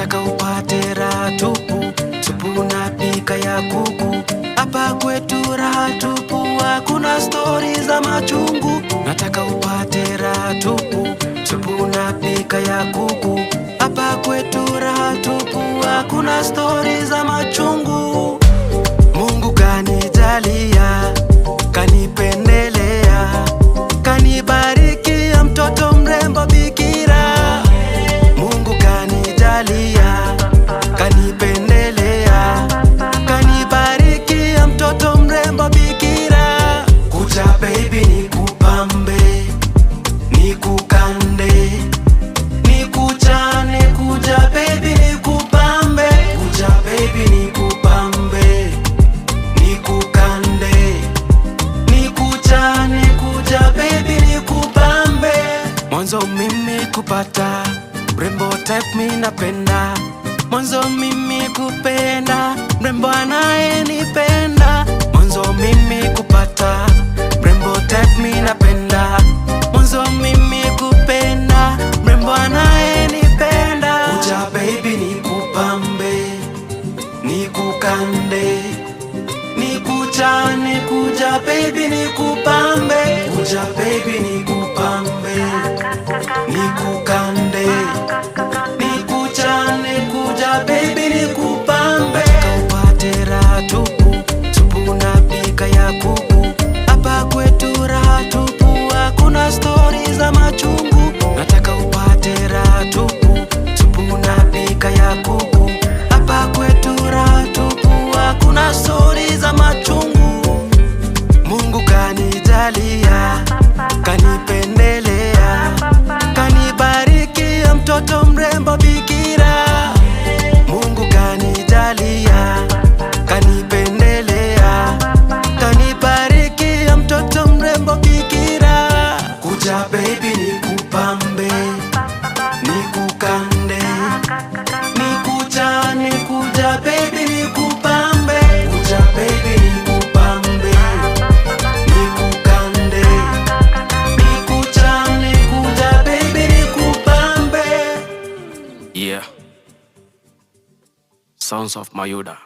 nataka upate raha tupu, supu na pika ya kuku. Hapa kwetu raha tupu, hakuna stori za machungu. Nataka upate raha tupu, supu na pika ya kuku. Hapa kwetu raha tupu, hakuna stori za machungu. Mungu kanijalia, kanipendelea, kanibarikia mtoto mrembo bikira. Mungu kanijalia, kanipendelea, kanibarikia mtoto mrembo bikira. Kuja baby nikupambe, nikukande, nikuchane. Kuja baby nikupambe, kuja baby nikupambe, nikukande, nikuchane. Kuja baby nikupambe. Mwanzo mimi kupata mrembo type mi napenda, mwanzo mimi kupenda mrembo anayenipenda. Mwanzo mimi kupata mrembo type mi napenda, mwanzo mimi kupenda mrembo anayenipenda. Kuja baby nikupambe, nikukande, nikuchane. Kuja baby nikupambe, kuja baby nikupambe, nikukande, nikuchane. Kuja baby nikupambe. Nataka upate raha tupu, supu na pika ya kuku. Hapa kwetu raha tupu, hakuna stori za machungu. Nataka upate raha tupu, supu na pika ya kuku. Hapa kwetu raha tupu, hakuna stori za machungu. Mungu kanijalia, kanipendelea, kanibarikia mtoto mrembo bikira. Mungu kanijalia, kanipendelea, kanibarikia mtoto mrembo bikira. Kuja baby nikupambe, nikukande, nikuchane. Kuja baby nikupambe, kuja baby nikupambe, nikukande, nikuchane. Kuja baby nikupambe. Yeah. Sounds of Mayuda.